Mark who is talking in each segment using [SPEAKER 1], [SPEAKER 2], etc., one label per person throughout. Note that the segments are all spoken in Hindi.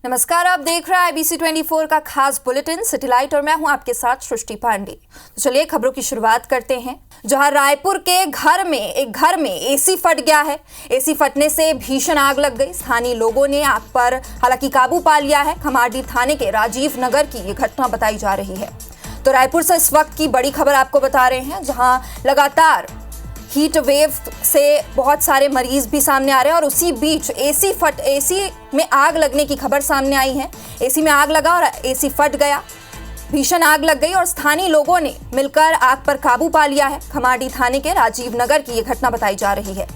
[SPEAKER 1] नमस्कार, आप देख रहे हैं IBC 24 का खास बुलेटिन सिटीलाइट और मैं हूं आपके साथ सृष्टि पांडे। तो चलिए खबरों की शुरुआत करते हैं। जहां रायपुर के एक घर में एसी फट गया है। एसी फटने से भीषण आग लग गई। स्थानीय लोगों ने आग पर हालांकि काबू पा लिया है। खमारडीह थाने के राजीव नगर की ये घटना बताई जा रही है। तो रायपुर से इस वक्त की बड़ी खबर आपको बता रहे हैं, जहां लगातार हीट वेव से बहुत सारे मरीज भी सामने आ रहे हैं और उसी बीच एसी में आग लगने की खबर सामने आई है। एसी में आग लगा और एसी फट गया। भीषण आग लग गई और स्थानीय लोगों ने मिलकर आग पर काबू पा लिया है। खमारडीह थाने के राजीव नगर की ये घटना बताई जा रही है।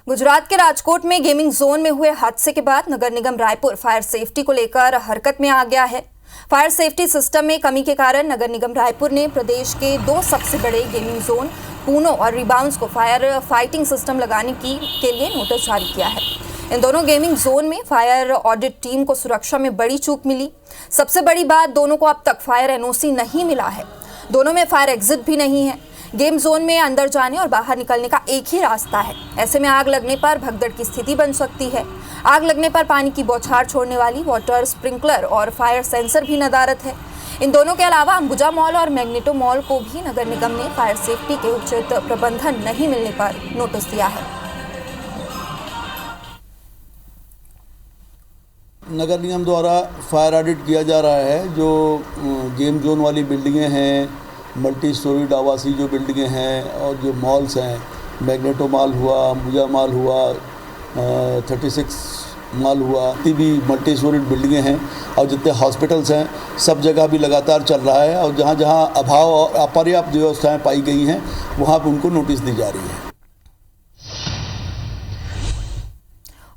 [SPEAKER 1] गुजरात के राजकोट में गेमिंग जोन में हुए हादसे के बाद नगर निगम रायपुर फायर सेफ्टी को लेकर हरकत में आ गया है। फायर सेफ्टी सिस्टम में कमी के कारण नगर निगम रायपुर ने प्रदेश के 2 सबसे बड़े गेमिंग जोन पूनो और रिबाउंड्स को फायर फाइटिंग सिस्टम लगाने के लिए नोटिस जारी किया है। इन दोनों गेमिंग जोन में फायर ऑडिट टीम को सुरक्षा में बड़ी चूक मिली। सबसे बड़ी बात, दोनों को अब तक फायर NOC नहीं मिला है। दोनों में फायर एग्जिट भी नहीं है। गेम जोन में अंदर जाने और बाहर निकलने का एक ही रास्ता है। ऐसे में आग लगने पर भगदड़ की स्थिति बन सकती है। आग लगने पर पानी की बौछार छोड़ने वाली वाटर स्प्रिंकलर और फायर सेंसर भी नदारद है। इन दोनों के अलावा अंबुजा मॉल और मैग्नेटो मॉल को भी नगर निगम ने फायर सेफ्टी के उचित प्रबंधन नहीं मिलने पर नोटिस दिया है।
[SPEAKER 2] नगर निगम द्वारा फायर ऑडिट किया जा रहा है। जो गेम जोन वाली बिल्डिंगें हैं, मल्टी स्टोरी आवासीय जो बिल्डिंगें हैं और जो मॉल्स हैं, मैग्नेटो मॉल हुआ, अंबुजा मॉल हुआ, 36 मॉल हुआ, जितनी भी मल्टी स्टोरी बिल्डिंगें हैं और जितने हॉस्पिटल्स हैं, सब जगह भी लगातार चल रहा है। और जहाँ जहाँ अभाव और अपर्याप्त व्यवस्थाएं पाई गई हैं वहाँ पर उनको नोटिस दी जा रही है।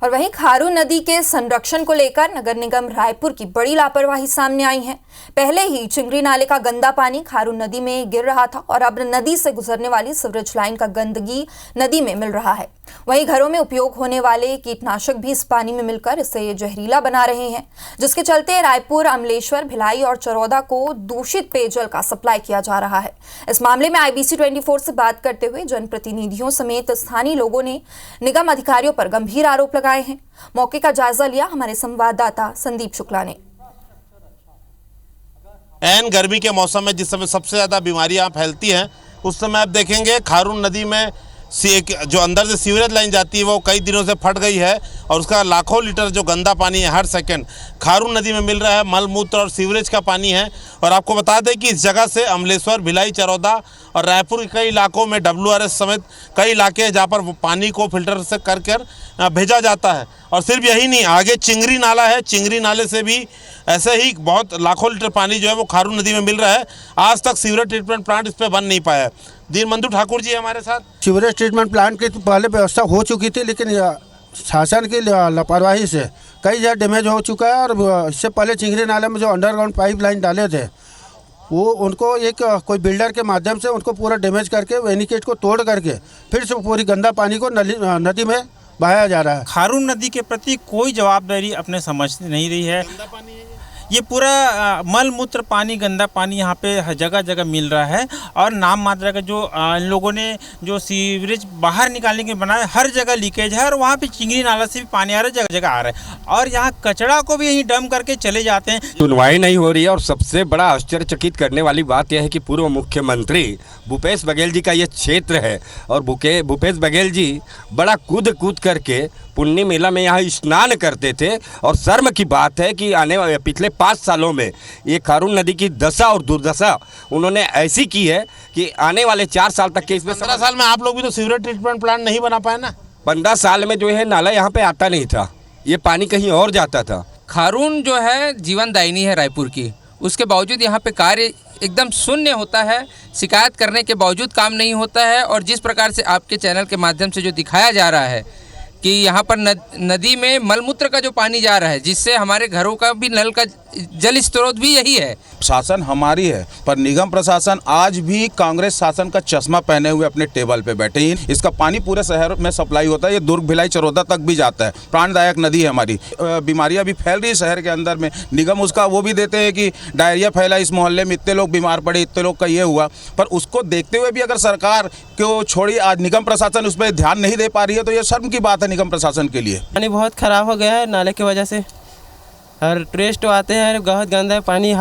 [SPEAKER 1] और वहीं खारून नदी के संरक्षण को लेकर नगर निगम रायपुर की बड़ी लापरवाही सामने आई है। पहले ही चिंगरी नाले का गंदा पानी खारून नदी में गिर रहा था और अब नदी से गुजरने वाली सीवरेज लाइन का गंदगी नदी में मिल रहा है। वहीं घरों में उपयोग होने वाले कीटनाशक भी इस पानी में मिलकर इसे जहरीला बना रहे हैं, जिसके चलते रायपुर, अमलेश्वर, भिलाई और चरौदा को दूषित पेयजल का सप्लाई किया जा रहा है। इस मामले में IBC 24 से बात करते हुए जनप्रतिनिधियों समेत स्थानीय लोगों ने निगम अधिकारियों पर गंभीर आरोप लगाए हैं। मौके का जायजा लिया हमारे संवाददाता संदीप शुक्ला ने।
[SPEAKER 3] ऐन गर्मी के मौसम में जिस समय सबसे ज़्यादा बीमारियां फैलती हैं, उस समय आप देखेंगे खारून नदी में जो अंदर से सीवरेज लाइन जाती है वो कई दिनों से फट गई है और उसका लाखों लीटर जो गंदा पानी है हर सेकंड खारून नदी में मिल रहा है। मल मूत्र और सीवरेज का पानी है। और आपको बता दें कि इस जगह से अमलेश्वर, भिलाई, चरौदा और रायपुर के कई इलाकों में WRS समेत कई इलाके हैं जहाँ पर वो पानी को फिल्टर से कर भेजा जाता है। और सिर्फ यही नहीं, आगे चिंगरी नाला है, चिंगरी नाले से भी ऐसे ही बहुत लाखों लीटर पानी जो है वो खारून नदी में मिल रहा है। आज तक सीवरेज ट्रीटमेंट प्लांट इस पर बन नहीं पाया है। दीनबंधु ठाकुर जी हमारे साथ।
[SPEAKER 4] सीवरेज ट्रीटमेंट प्लांट की तो पहले व्यवस्था हो चुकी थी, लेकिन शासन की लापरवाही से कई जगह डैमेज हो चुका है। और इससे पहले चिंगरी नाले में जो अंडरग्राउंड पाइपलाइन डाले थे वो उनको एक कोई बिल्डर के माध्यम से उनको पूरा डैमेज करके वेनिकेट को तोड़ करके फिर से पूरी गंदा पानी को नदी में बहाया जा रहा है।
[SPEAKER 5] खारून नदी के प्रति कोई जवाबदारी अपने समझ नहीं रही है। ये पूरा मल मूत्र पानी, गंदा पानी यहाँ पे जगह जगह मिल रहा है और नाम मात्रा का जो इन लोगों ने जो सीवरेज बाहर निकालने के बनाया, हर जगह लीकेज है और वहाँ पे चिंगरी नाला से भी पानी आ रहा है, जगह जगह आ रहा है और यहाँ कचरा को भी यहीं डंप करके चले जाते हैं।
[SPEAKER 6] सुनवाई नहीं हो रही है। और सबसे बड़ा आश्चर्यचकित करने वाली बात यह है कि पूर्व मुख्यमंत्री भूपेश बघेल जी का ये क्षेत्र है और भूपेश बघेल जी बड़ा कूद करके पुण्य मेला में यहाँ स्नान करते थे। और शर्म की बात है कि आने वाले पिछले 5 सालों में ये खारून नदी की दशा और दुर्दशा उन्होंने ऐसी की है कि आने वाले 4 साल तक के इसमें
[SPEAKER 3] 15 साल में आप लोग भी तो सीवरेज ट्रीटमेंट प्लांट नहीं बना पाए ना।
[SPEAKER 6] 15 साल में जो है नाला यहाँ पे आता नहीं था, ये पानी कहीं और जाता था।
[SPEAKER 7] खारून जो है जीवनदायिनी है रायपुर की, उसके बावजूद यहाँ पे कार्य एकदम शून्य होता है। शिकायत करने के बावजूद काम नहीं होता है। और जिस प्रकार से आपके चैनल के माध्यम से जो दिखाया जा रहा है कि यहाँ पर नदी में मलमूत्र का जो पानी जा रहा है, जिससे हमारे घरों का भी नल का जल स्रोत भी यही है।
[SPEAKER 8] शासन हमारी है, पर निगम प्रशासन आज भी कांग्रेस शासन का चश्मा पहने हुए अपने टेबल पे बैठे हैं। इसका पानी पूरे शहर में सप्लाई होता है, ये दुर्ग, भिलाई, चरोदा तक भी जाता है। प्राणदायक नदी है हमारी। बीमारियां भी फैल रही है शहर के अंदर में। निगम उसका वो भी देते हैं कि डायरिया फैला, इस मोहल्ले में इतने लोग बीमार पड़े, इतने लोग का ये हुआ, पर उसको देखते हुए भी अगर सरकार को छोड़ी आज निगम प्रशासन उस पर ध्यान नहीं दे पा रही है, तो ये शर्म की बात है निगम प्रशासन के लिए।
[SPEAKER 9] पानी बहुत ख़राब हो गया है नाले की वजह से, और टूरिस्ट आते हैं, बहुत गंदा है पानी,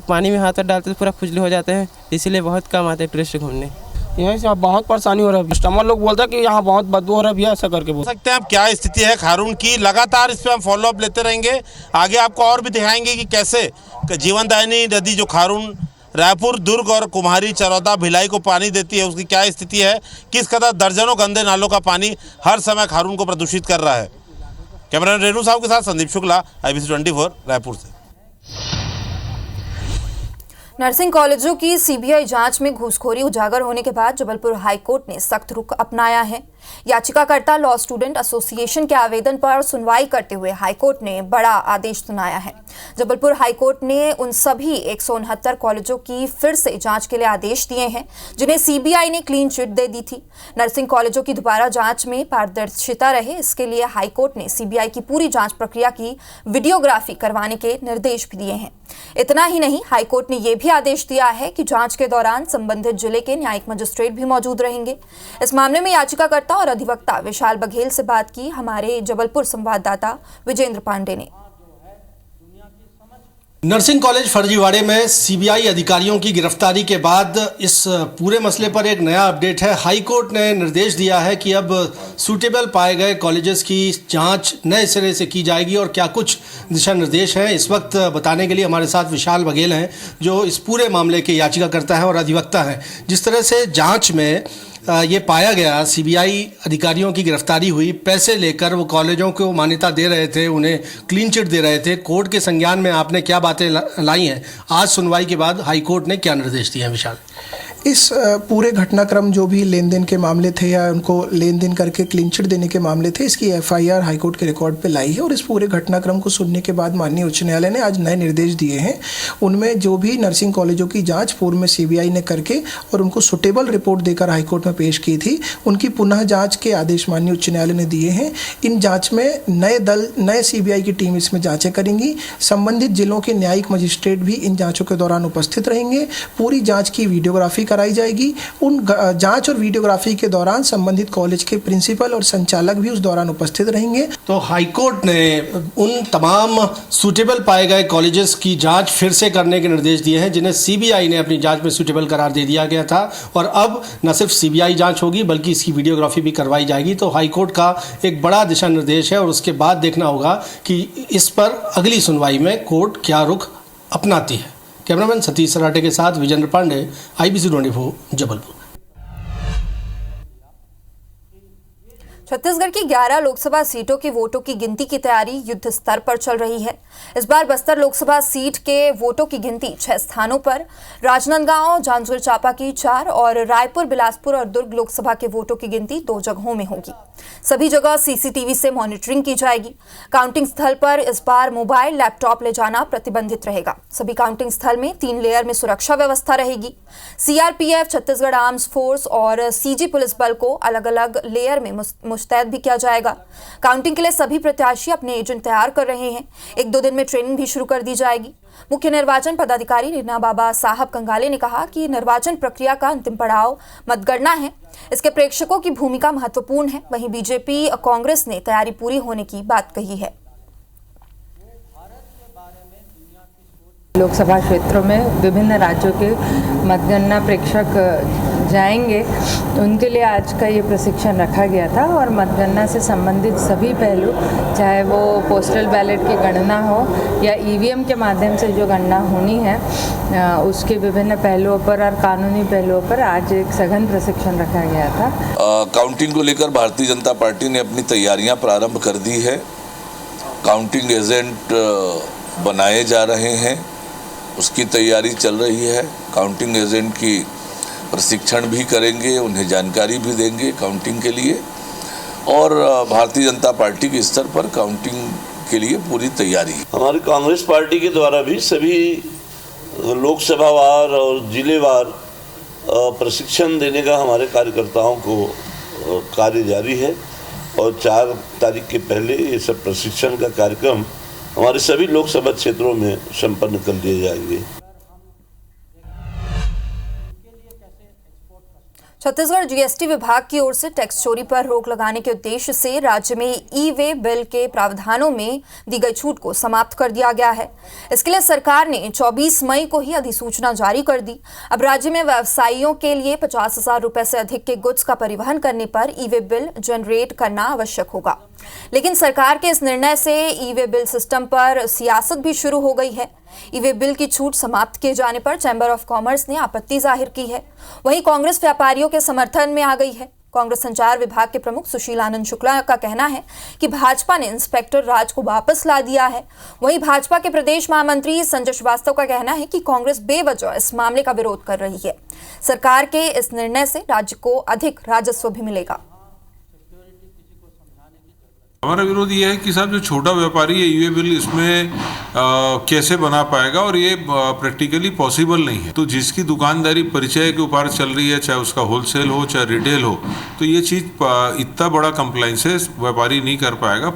[SPEAKER 9] पानी में हाथ डालते तो पूरा खुजली हो जाते हैं, इसीलिए बहुत कम आते हैं टूरिस्ट घूमने।
[SPEAKER 10] यहीं से बहुत परेशानी हो रहा है। कस्टमर लोग बोलते हैं कि यहाँ बहुत बदबू हो रहा है भैया, ऐसा करके बोल
[SPEAKER 3] सकते हैं आप क्या स्थिति है खारून की। लगातार इस पर हम फॉलोअप लेते रहेंगे, आगे आपको और भी दिखाएंगे कि कैसे जीवनदायिनी नदी जो खारून रायपुर, दुर्ग और कुम्हारी, चरौदा, भिलाई को पानी देती है, उसकी क्या स्थिति है, किस कदर दर्जनों गंदे नालों का पानी हर समय खारून को प्रदूषित कर रहा है। कैमरामैन रेणु साहब के साथ संदीप शुक्ला, IBC 24 रायपुर से।
[SPEAKER 1] नर्सिंग कॉलेजों की सीबीआई जांच में घूसखोरी उजागर होने के बाद जबलपुर हाईकोर्ट ने सख्त रुख अपनाया है। याचिकाकर्ता लॉ स्टूडेंट एसोसिएशन के आवेदन पर सुनवाई करते हुए हाईकोर्ट ने बड़ा आदेश सुनाया है। जबलपुर हाईकोर्ट ने उन सभी 169 कॉलेजों की फिर से जांच के लिए आदेश दिए हैं जिन्हें सीबीआई ने क्लीन चिट दे दी थी। नर्सिंग कॉलेजों की दोबारा जांच में पारदर्शिता रहे, इसके लिए हाईकोर्ट ने सीबीआई की पूरी जांच प्रक्रिया की वीडियोग्राफी करवाने के निर्देश भी दिए हैं। इतना ही नहीं, हाईकोर्ट ने यह भी आदेश दिया है कि जांच के दौरान संबंधित जिले के न्यायिक मजिस्ट्रेट भी मौजूद रहेंगे। इस मामले में याचिकाकर्ता और अधिवक्ता विशाल बघेल से बात की हमारे जबलपुर संवाददाता विजेंद्र पांडे ने।
[SPEAKER 11] नर्सिंग कॉलेज फर्जीवाड़े में सीबीआई अधिकारियों की गिरफ्तारी के बाद इस पूरे मसले पर एक नया अपडेट है। हाई कोर्ट ने निर्देश दिया है कि अब सूटेबल पाए गए कॉलेजेस की जांच नए सिरे से की जाएगी और क्या कुछ दिशा निर्देश हैं, इस वक्त बताने के लिए हमारे साथ विशाल बघेल हैं जो इस पूरे मामले के याचिकाकर्ता हैं और अधिवक्ता हैं। जिस तरह से जांच में ये पाया गया, सीबीआई अधिकारियों की गिरफ्तारी हुई, पैसे लेकर वो कॉलेजों को मान्यता दे रहे थे, उन्हें क्लीन चिट दे रहे थे। कोर्ट के संज्ञान में आपने क्या बातें लाई हैं? आज सुनवाई के बाद हाई कोर्ट ने क्या निर्देश दिए हैं? विशाल,
[SPEAKER 12] इस पूरे घटनाक्रम जो भी लेन देन के मामले थे या उनको लेन देन करके क्लीन चिट देने के मामले थे, इसकी एफआईआर हाईकोर्ट के रिकॉर्ड पे लाई है और इस पूरे घटनाक्रम को सुनने के बाद माननीय उच्च न्यायालय ने आज नए निर्देश दिए हैं। उनमें जो भी नर्सिंग कॉलेजों की जांच पूर्व में सीबीआई ने करके और उनको सुटेबल रिपोर्ट देकर हाईकोर्ट में पेश की थी, उनकी पुनः जाँच के आदेश माननीय उच्च न्यायालय ने दिए हैं। इन जाँच में नए सीबीआई की टीम इसमें जाँचें करेंगी। संबंधित जिलों के न्यायिक मजिस्ट्रेट भी इन जाँचों के दौरान उपस्थित रहेंगे। पूरी जाँच की वीडियोग्राफी कराई जाएगी। उन जांच और वीडियोग्राफी के दौरान संबंधित कॉलेज के प्रिंसिपल और संचालक भी उस दौरान उपस्थित रहेंगे।
[SPEAKER 11] तो हाईकोर्ट ने उन तमाम सूटेबल पाए गए कॉलेजेस की जांच फिर से करने के निर्देश दिए हैं जिन्हें सीबीआई ने अपनी जांच में सूटेबल करार दे दिया गया था और अब न सिर्फ सीबीआई जांच होगी बल्कि इसकी वीडियोग्राफी भी करवाई जाएगी। तो हाईकोर्ट का एक बड़ा दिशा निर्देश है और उसके बाद देखना होगा कि इस पर अगली सुनवाई में कोर्ट क्या रुख अपनाती है। कैमरामैन सतीश सराटे के साथ विजेंद्र पांडे, IBC 24 जबलपुर।
[SPEAKER 1] छत्तीसगढ़ की 11 लोकसभा सीटों की वोटों की गिनती की तैयारी युद्ध स्तर पर चल रही है। इस बार बस्तर लोकसभा सीट के वोटों की गिनती 6 स्थानों पर, राजनांदगांव, जांजगीर चांपा की 4 और रायपुर, बिलासपुर और दुर्ग लोकसभा के वोटों की गिनती 2 जगहों में होगी। सभी जगह सीसीटीवी से मॉनिटरिंग की जाएगी। काउंटिंग स्थल पर इस बार मोबाइल, लैपटॉप ले जाना प्रतिबंधित रहेगा। सभी काउंटिंग स्थल में 3 लेयर में सुरक्षा व्यवस्था रहेगी। सीआरपीएफ, छत्तीसगढ़ आर्म्स फोर्स और सीजी पुलिस बल को अलग अलग लेयर में मुस्तैद भी किया जाएगा। काउंटिंग के लिए सभी प्रत्याशी अपने एजेंट तैयार कर रहे हैं। 1-2 दिन में ट्रेनिंग भी शुरू कर दी जाएगी। मुख्य निर्वाचन पदाधिकारी रीना बाबा साहब कंगाले ने कहा कि निर्वाचन प्रक्रिया का अंतिम पड़ाव मतगणना है, इसके प्रेक्षकों की भूमिका महत्वपूर्ण है। वहीं बीजेपी, कांग्रेस ने तैयारी पूरी होने की बात कही है।
[SPEAKER 13] लोकसभा क्षेत्रों में विभिन्न राज्यों के मतगणना प्रेक्षक जाएंगे, उनके लिए आज का ये प्रशिक्षण रखा गया था और मतगणना से संबंधित सभी पहलू, चाहे वो पोस्टल बैलेट की गणना हो या ईवीएम के माध्यम से जो गणना होनी है, उसके विभिन्न पहलुओं पर और कानूनी पहलुओं पर आज एक सघन प्रशिक्षण रखा गया था।
[SPEAKER 14] काउंटिंग को लेकर भारतीय जनता पार्टी ने अपनी तैयारियां प्रारंभ कर दी है। काउंटिंग एजेंट बनाए जा रहे हैं, उसकी तैयारी चल रही है। काउंटिंग एजेंट की प्रशिक्षण भी करेंगे, उन्हें जानकारी भी देंगे काउंटिंग के लिए, और भारतीय जनता पार्टी के स्तर पर काउंटिंग के लिए पूरी तैयारी है।
[SPEAKER 15] हमारी कांग्रेस पार्टी के द्वारा भी सभी लोकसभावार और जिलेवार प्रशिक्षण देने का हमारे कार्यकर्ताओं को कार्य जारी है और 4 तारीख के पहले ये सब प्रशिक्षण का कार्यक्रम हमारे सभी लोकसभा क्षेत्रों में संपन्न कर लिए जाएंगे।
[SPEAKER 1] छत्तीसगढ़ जीएसटी विभाग की ओर से टैक्स चोरी पर रोक लगाने के उद्देश्य से राज्य में ई-वे बिल के प्रावधानों में दी गई छूट को समाप्त कर दिया गया है। इसके लिए सरकार ने 24 मई को ही अधिसूचना जारी कर दी। अब राज्य में व्यवसायियों के लिए 50,000 रुपए से अधिक के गुड्स का परिवहन करने पर ई-वे बिल जनरेट करना आवश्यक होगा। लेकिन सरकार के इस निर्णय से ई-वे बिल सिस्टम पर सियासत भी शुरू हो गई है। ई-वे बिल की छूट समाप्त किए जाने पर चैम्बर ऑफ कॉमर्स ने आपत्ति जाहिर की है। वहीं कांग्रेस व्यापारियों के समर्थन में आ गई है। कांग्रेस संचार विभाग के प्रमुख सुशील आनंद शुक्ला का कहना है कि भाजपा ने इंस्पेक्टर राज को वापस ला दिया है। वहीं भाजपा के प्रदेश महामंत्री संजय श्रीवास्तव का कहना है कि कांग्रेस बेवजह इस मामले का विरोध कर रही है। सरकार के इस निर्णय से राज्य को अधिक राजस्व भी मिलेगा।
[SPEAKER 16] हमारा विरोध ये है कि साहब जो छोटा व्यापारी है ई-वे बिल इसमें कैसे बना पाएगा और ये प्रैक्टिकली पॉसिबल नहीं है। तो जिसकी दुकानदारी परिचय के ऊपर चल रही है, चाहे उसका होलसेल हो चाहे रिटेल हो, तो ये चीज़ इतना बड़ा कंप्लाइंसेस व्यापारी नहीं कर पाएगा।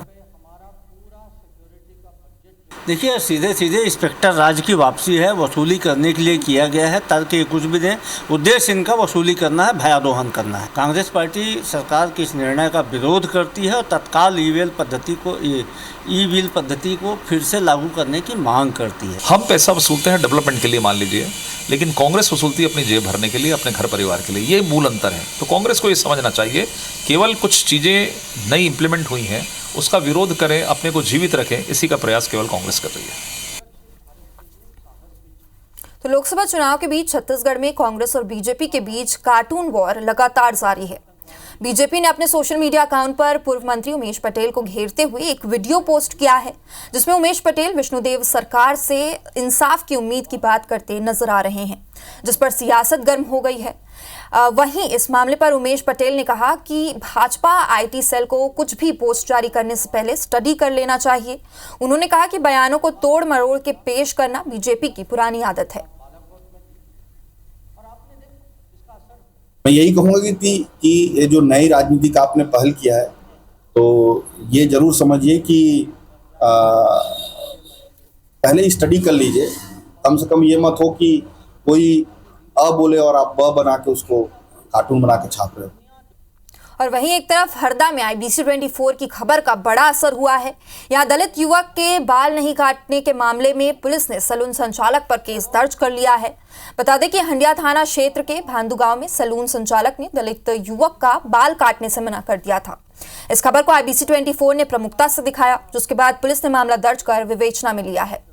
[SPEAKER 17] देखिए सीधे सीधे इंस्पेक्टर राज की वापसी है, वसूली करने के लिए किया गया है। तर्क ये कुछ भी दें, उद्देश्य इनका वसूली करना है, भयारोहण करना है। कांग्रेस पार्टी सरकार के इस निर्णय का विरोध करती है और तत्काल ई-बिल पद्धति को फिर से लागू करने की मांग करती है।
[SPEAKER 18] हम पैसा वसूलते हैं डेवलपमेंट के लिए मान लीजिए, लेकिन कांग्रेस वसूलती है अपनी जेब भरने के लिए, अपने घर परिवार के लिए। ये मूल अंतर है। तो कांग्रेस को ये समझना चाहिए, केवल कुछ चीज़ें नई इम्प्लीमेंट हुई हैं उसका विरोध करें, अपने को जीवित रखें, इसी का प्रयास केवल कांग्रेस कर रही है।
[SPEAKER 1] तो लोकसभा चुनाव के बीच छत्तीसगढ़ में कांग्रेस और बीजेपी के बीच कार्टून वॉर लगातार जारी है। बीजेपी ने अपने सोशल मीडिया अकाउंट पर पूर्व मंत्री उमेश पटेल को घेरते हुए एक वीडियो पोस्ट किया है, जिसमें उमेश पटेल विष्णुदेव सरकार से इंसाफ की उम्मीद की बात करते नजर आ रहे हैं, जिस पर सियासत गर्म हो गई है। वहीं इस मामले पर उमेश पटेल ने कहा कि भाजपा आईटी सेल को कुछ भी पोस्ट जारी करने से पहले स्टडी कर लेना चाहिए। उन्होंने कहा कि बयानों को तोड़ मरोड़ के पेश करना बीजेपी की पुरानी आदत है।
[SPEAKER 19] मैं यही कहूँगा कि ये जो नई राजनीति का आपने पहल किया है, तो ये जरूर समझिए कि पहले स्टडी कर लीजिए। कम से कम ये मत हो कि कोई अ बोले और आप ब बना के उसको कार्टून बना के छाप रहे हो।
[SPEAKER 1] और वहीं एक तरफ हरदा में IBC 24 की खबर का बड़ा असर हुआ है। यहाँ दलित युवक के बाल नहीं काटने के मामले में पुलिस ने सैलून संचालक पर केस दर्ज कर लिया है। बता दें कि हंडिया थाना क्षेत्र के भांदू गांव में सैलून संचालक ने दलित युवक का बाल काटने से मना कर दिया था। इस खबर को IBC 24 ने प्रमुखता से दिखाया, जिसके बाद पुलिस ने मामला दर्ज कर विवेचना में लिया है।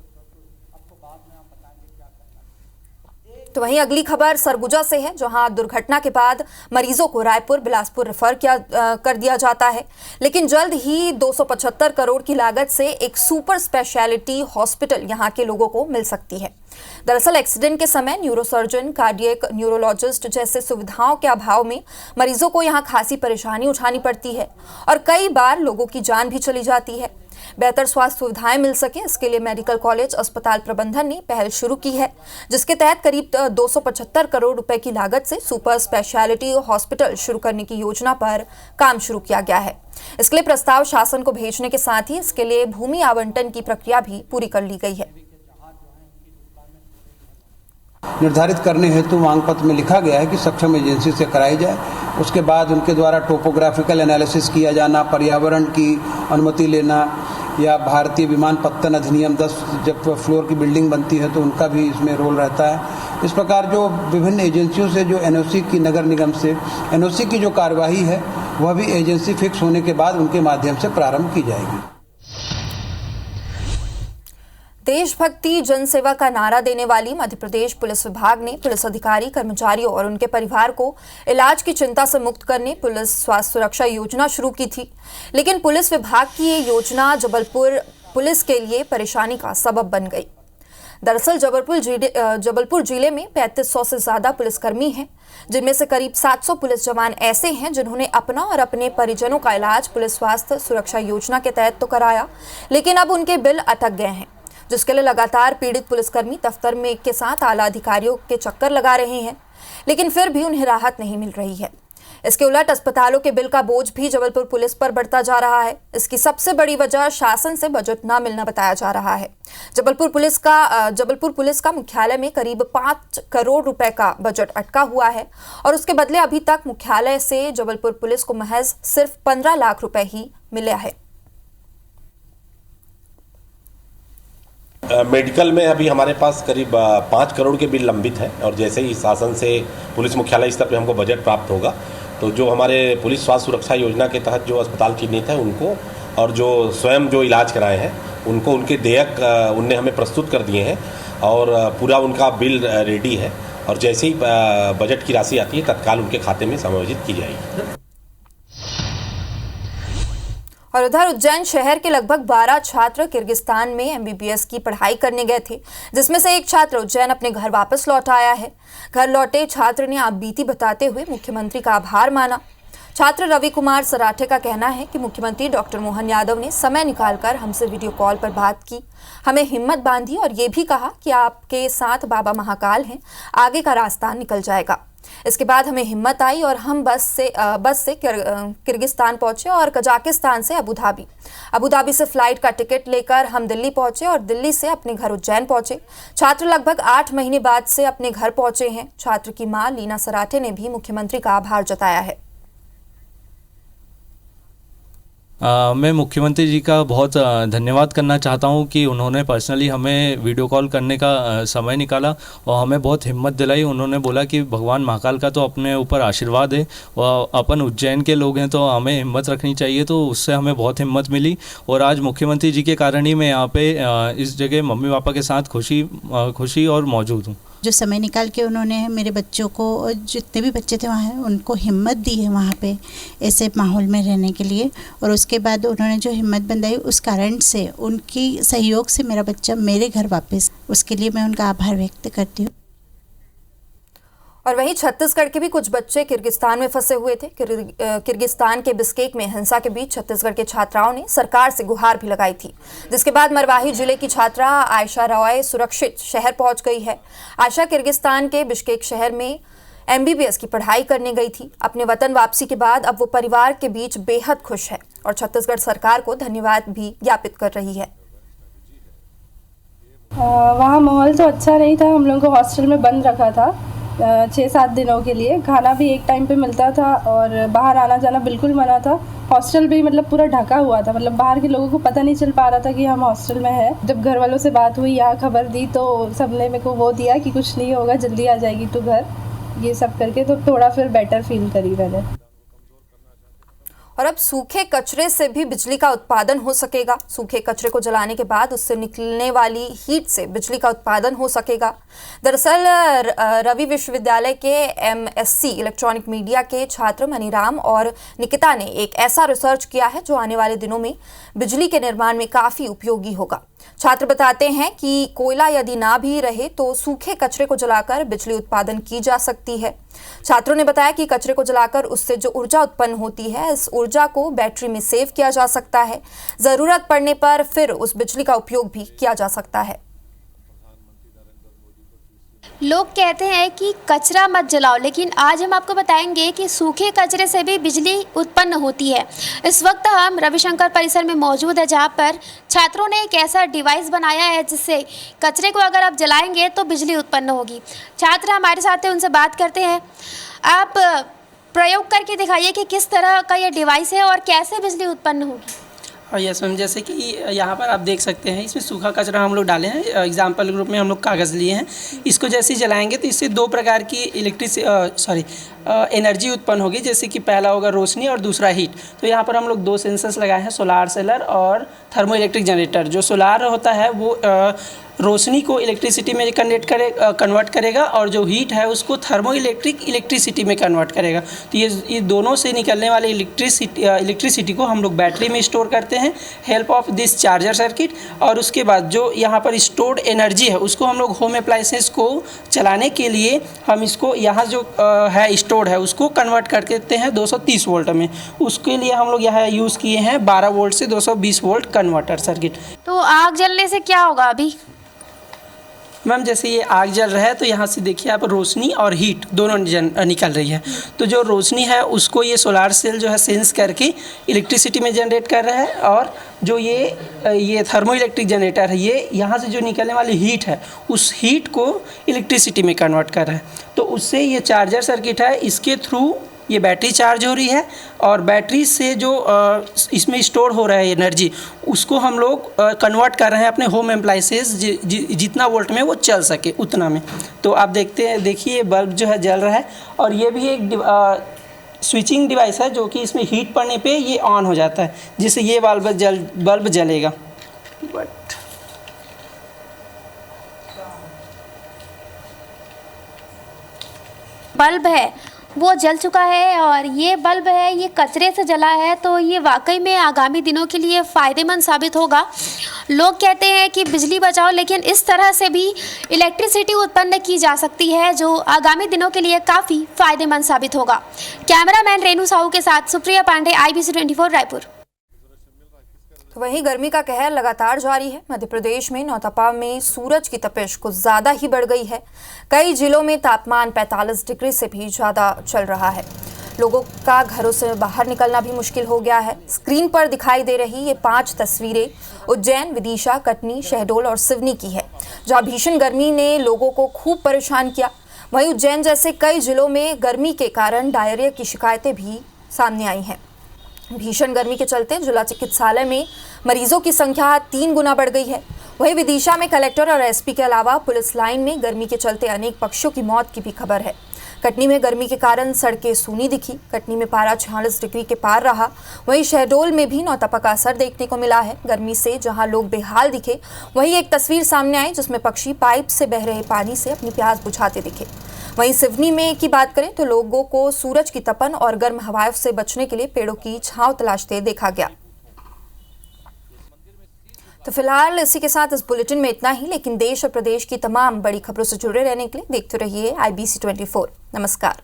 [SPEAKER 1] तो वहीं अगली खबर सरगुजा से है, जहां दुर्घटना के बाद मरीजों को रायपुर बिलासपुर रेफर कर दिया जाता है, लेकिन जल्द ही 275 करोड़ की लागत से एक सुपर स्पेशलिटी हॉस्पिटल यहां के लोगों को मिल सकती है। दरअसल एक्सीडेंट के समय न्यूरोसर्जन, कार्डियक न्यूरोलॉजिस्ट जैसे सुविधाओं के अभाव में मरीजों को यहां खासी परेशानी उठानी पड़ती है और कई बार लोगों की जान भी चली जाती है। बेहतर स्वास्थ्य सुविधाएं मिल सके, इसके लिए मेडिकल कॉलेज अस्पताल प्रबंधन ने पहल शुरू की है, जिसके तहत करीब 275 करोड़ रुपए की लागत से सुपर स्पेशलिटी हॉस्पिटल शुरू करने की योजना पर काम शुरू किया गया है। इसके लिए प्रस्ताव शासन को भेजने के साथ ही इसके लिए भूमि आवंटन की प्रक्रिया भी पूरी कर ली गई है।
[SPEAKER 20] निर्धारित करने हेतु मांग पत्र में लिखा गया है कि सक्षम एजेंसी से कराई जाए। उसके बाद उनके द्वारा टोपोग्राफिकल एनालिसिस किया जाना, पर्यावरण की अनुमति लेना, या भारतीय विमानपत्तन अधिनियम 10 जब फ्लोर की बिल्डिंग बनती है तो उनका भी इसमें रोल रहता है। इस प्रकार जो विभिन्न एजेंसियों से जो एनओसी की, नगर निगम से एनओसी की जो कार्यवाही है वह भी एजेंसी फिक्स होने के बाद उनके माध्यम से प्रारंभ की जाएगी।
[SPEAKER 1] देशभक्ति जनसेवा का नारा देने वाली मध्य प्रदेश पुलिस विभाग ने पुलिस अधिकारी, कर्मचारियों और उनके परिवार को इलाज की चिंता से मुक्त करने पुलिस स्वास्थ्य सुरक्षा योजना शुरू की थी, लेकिन पुलिस विभाग की ये योजना जबलपुर पुलिस के लिए परेशानी का सबब बन गई। दरअसल जबलपुर जिले में 3500 से ज्यादा पुलिसकर्मी हैं, जिनमें से करीब 700 पुलिस जवान ऐसे हैं जिन्होंने अपना और अपने परिजनों का इलाज पुलिस स्वास्थ्य सुरक्षा योजना के तहत तो कराया, लेकिन अब उनके बिल अटक गए हैं, जिसके लिए लगातार पीड़ित पुलिसकर्मी दफ्तर में के साथ आला अधिकारियों के चक्कर लगा रहे हैं, लेकिन फिर भी उन्हें राहत नहीं मिल रही है। इसके उलट अस्पतालों के बिल का बोझ भी जबलपुर पुलिस पर बढ़ता जा रहा है। इसकी सबसे बड़ी वजह शासन से बजट न मिलना बताया जा रहा है। जबलपुर पुलिस का मुख्यालय में करीब 5 करोड़ रुपए का बजट अटका हुआ है और उसके बदले अभी तक मुख्यालय से जबलपुर पुलिस को महज सिर्फ 15 लाख रुपए ही मिला है।
[SPEAKER 21] मेडिकल में अभी हमारे पास करीब 5 करोड़ के बिल लंबित है और जैसे ही शासन से पुलिस मुख्यालय स्तर पर हमको बजट प्राप्त होगा तो जो हमारे पुलिस स्वास्थ्य सुरक्षा योजना के तहत जो अस्पताल चिन्हित है उनको और जो स्वयं जो इलाज कराए हैं उनको उनके देयक उनने हमें प्रस्तुत कर दिए हैं और पूरा उनका बिल रेडी है और जैसे ही बजट की राशि आती है तत्काल उनके खाते में समायोजित की जाएगी।
[SPEAKER 1] और उधर उज्जैन शहर के लगभग 12 छात्र किर्गिस्तान में एमबीबीएस की पढ़ाई करने गए थे, जिसमें से एक छात्र उज्जैन अपने घर वापस लौट आया है। घर लौटे छात्र ने आपबीती बताते हुए मुख्यमंत्री का आभार माना। छात्र रवि कुमार सराठे का कहना है कि मुख्यमंत्री डॉक्टर मोहन यादव ने समय निकालकर हमसे वीडियो कॉल पर बात की, हमें हिम्मत बांधी और ये भी कहा कि आपके साथ बाबा महाकाल हैं, आगे का रास्ता निकल जाएगा। इसके बाद हमें हिम्मत आई और हम बस से किर्गिस्तान पहुंचे और कजाकिस्तान से अबू धाबी से फ्लाइट का टिकट लेकर हम दिल्ली पहुंचे और दिल्ली से अपने घर उज्जैन पहुंचे। छात्र लगभग 8 महीने बाद से अपने घर पहुंचे हैं। छात्र की मां लीना सराठे ने भी मुख्यमंत्री का आभार जताया है।
[SPEAKER 22] मैं मुख्यमंत्री जी का बहुत धन्यवाद करना चाहता हूं कि उन्होंने पर्सनली हमें वीडियो कॉल करने का समय निकाला और हमें बहुत हिम्मत दिलाई। उन्होंने बोला कि भगवान महाकाल का तो अपने ऊपर आशीर्वाद है और अपन उज्जैन के लोग हैं तो हमें हिम्मत रखनी चाहिए, तो उससे हमें बहुत हिम्मत मिली और आज मुख्यमंत्री जी के कारण ही मैं यहाँ पे इस जगह मम्मी पापा के साथ खुशी और मौजूद हूँ।
[SPEAKER 23] जो समय निकाल के उन्होंने मेरे बच्चों को और जितने भी बच्चे थे वहाँ उनको हिम्मत दी है वहाँ पे ऐसे माहौल में रहने के लिए, और उसके बाद उन्होंने जो हिम्मत बंधाई उस कारण से उनकी सहयोग से मेरा बच्चा मेरे घर वापस, उसके लिए मैं उनका आभार व्यक्त करती हूँ।
[SPEAKER 1] और वहीं छत्तीसगढ़ के भी कुछ बच्चे किर्गिस्तान में फंसे हुए थे। किर्गिस्तान के बिस्केक में हिंसा के बीच छत्तीसगढ़ के छात्राओं ने सरकार से गुहार भी लगाई थी, जिसके बाद मरवाही जिले की छात्रा आयशा रॉय सुरक्षित शहर पहुंच गई है। आयशा किर्गिस्तान के बिश्केक शहर में एमबीबीएस की पढ़ाई करने गई थी। अपने वतन वापसी के बाद अब वो परिवार के बीच बेहद खुश है और छत्तीसगढ़ सरकार को धन्यवाद भी ज्ञापित कर रही है।
[SPEAKER 24] वहाँ माहौल तो अच्छा नहीं था, हम लोगों को हॉस्टल में बंद रखा था 6-7 दिनों के लिए। खाना भी एक टाइम पे मिलता था और बाहर आना जाना बिल्कुल मना था। हॉस्टल भी मतलब पूरा ढका हुआ था, मतलब बाहर के लोगों को पता नहीं चल पा रहा था कि हम हॉस्टल में हैं। जब घर वालों से बात हुई, यहाँ खबर दी तो सबने मेरे को वो दिया कि कुछ नहीं होगा, जल्दी आ जाएगी तू घर, ये सब करके तो थोड़ा फिर बेटर फील करी मैंने।
[SPEAKER 1] और अब सूखे कचरे से भी बिजली का उत्पादन हो सकेगा। सूखे कचरे को जलाने के बाद उससे निकलने वाली हीट से बिजली का उत्पादन हो सकेगा। दरअसल रवि विश्वविद्यालय के एमएससी इलेक्ट्रॉनिक मीडिया के छात्र मनीराम और निकिता ने एक ऐसा रिसर्च किया है जो आने वाले दिनों में बिजली के निर्माण में काफ़ी उपयोगी होगा। छात्र बताते हैं कि कोयला यदि ना भी रहे तो सूखे कचरे को जलाकर बिजली उत्पादन की जा सकती है। छात्रों ने बताया कि कचरे को जलाकर उससे जो ऊर्जा उत्पन्न होती है, इस ऊर्जा को बैटरी में सेव किया जा सकता है। जरूरत पड़ने पर फिर उस बिजली का उपयोग भी किया जा सकता है।
[SPEAKER 25] लोग कहते हैं कि कचरा मत जलाओ, लेकिन आज हम आपको बताएंगे कि सूखे कचरे से भी बिजली उत्पन्न होती है। इस वक्त हम रविशंकर परिसर में मौजूद है, जहां पर छात्रों ने एक ऐसा डिवाइस बनाया है जिससे कचरे को अगर आप जलाएंगे तो बिजली उत्पन्न होगी। छात्र हमारे साथ हैं, उनसे बात करते हैं। आप प्रयोग करके दिखाइए कि किस तरह का ये डिवाइस है और कैसे बिजली उत्पन्न होगी।
[SPEAKER 10] और यस मैम, जैसे कि यहाँ पर आप देख सकते हैं इसमें सूखा कचरा हम लोग डाले हैं। एग्जाम्पल ग्रुप में हम लोग कागज़ लिए हैं। इसको जैसे ही जलाएंगे तो इससे 2 प्रकार की एनर्जी उत्पन्न होगी, जैसे कि पहला होगा रोशनी और दूसरा हीट। तो यहाँ पर हम लोग 2 सेंसर्स लगाए हैं, सोलार सेलर और थर्मो इलेक्ट्रिक जनरेटर। जो सोलार होता है वो रोशनी को इलेक्ट्रिसिटी में कन्वर्ट करेगा और जो हीट है उसको थर्मो इलेक्ट्रिसिटी में कन्वर्ट करेगा। तो ये दोनों से निकलने वाले इलेक्ट्रिसिटी को हम लोग बैटरी में स्टोर करते हैं help of this charger circuit. और उसके बाद जो यहाँ पर स्टोर्ड एनर्जी है उसको हम लोग होम अप्लाइंसेस को चलाने के लिए हम इसको यहाँ जो है स्टोर्ड है उसको कन्वर्ट कर देते हैं 230 वोल्ट में। उसके लिए हम लोग यहाँ यूज़ किए हैं 12 वोल्ट से 220 वोल्ट कन्वर्टर सर्किट।
[SPEAKER 25] तो आग जलने से क्या होगा अभी?
[SPEAKER 10] मैम जैसे ये आग जल रहा है तो यहाँ से देखिए आप रोशनी और हीट दोनों निकल रही है। तो जो रोशनी है उसको ये सोलार सेल जो है सेंस करके इलेक्ट्रिसिटी में जनरेट कर रहा है और जो ये थर्मो इलेक्ट्रिक जनरेटर है ये यहाँ से जो निकलने वाली हीट है उस हीट को इलेक्ट्रिसिटी में कन्वर्ट कर रहा है। तो उससे ये चार्जर सर्किट है इसके थ्रू ये बैटरी चार्ज हो रही है और बैटरी से जो इसमें स्टोर हो रहा है एनर्जी उसको हम लोग कन्वर्ट कर रहे हैं अपने होम अप्लाइंसेस जितना वोल्ट में वो चल सके उतना में। तो आप देखिए बल्ब जो है जल रहा है और ये भी एक स्विचिंग डिवाइस है जो कि इसमें हीट पड़ने पे ये ऑन हो जाता है जिससे ये बल्ब जलेगा।
[SPEAKER 25] बल्ब है वो जल चुका है और ये बल्ब है ये कचरे से जला है तो ये वाकई में आगामी दिनों के लिए फ़ायदेमंद साबित होगा। लोग कहते हैं कि बिजली बचाओ लेकिन इस तरह से भी इलेक्ट्रिसिटी उत्पन्न की जा सकती है जो आगामी दिनों के लिए काफ़ी फ़ायदेमंद साबित होगा। कैमरामैन रेनू साहू के साथ सुप्रिया पांडे, IBC 24 रायपुर।
[SPEAKER 1] तो वहीं गर्मी का कहर लगातार जारी है। मध्य प्रदेश में नौतपा में सूरज की तपिश कुछ ज़्यादा ही बढ़ गई है। कई जिलों में तापमान 45 डिग्री से भी ज़्यादा चल रहा है। लोगों का घरों से बाहर निकलना भी मुश्किल हो गया है। स्क्रीन पर दिखाई दे रही ये 5 तस्वीरें उज्जैन, विदिशा, कटनी, शहडोल और सिवनी की है, जहाँ भीषण गर्मी ने लोगों को खूब परेशान किया। वहीं उज्जैन जैसे कई जिलों में गर्मी के कारण डायरिया की शिकायतें भी सामने आई हैं। भीषण गर्मी के चलते जिला चिकित्सालय में मरीजों की संख्या 3 गुना बढ़ गई है। वहीं विदिशा में कलेक्टर और एसपी के अलावा पुलिस लाइन में गर्मी के चलते अनेक पक्षियों की मौत की भी खबर है। कटनी में गर्मी के कारण सड़कें सूनी दिखी। कटनी में पारा 46 डिग्री के पार रहा। वहीं शहडोल में भी नौतपा का असर देखने को मिला है। गर्मी से जहां लोग बेहाल दिखे वहीं एक तस्वीर सामने आई जिसमें पक्षी पाइप से बह रहे पानी से अपनी प्यास बुझाते दिखे। वहीं सिवनी में की बात करें तो लोगों को सूरज की तपन और गर्म हवाओं से बचने के लिए पेड़ों की छांव तलाशते देखा गया। तो फिलहाल इसी के साथ इस बुलेटिन में इतना ही, लेकिन देश और प्रदेश की तमाम बड़ी खबरों से जुड़े रहने के लिए देखते रहिए IBC 24। नमस्कार।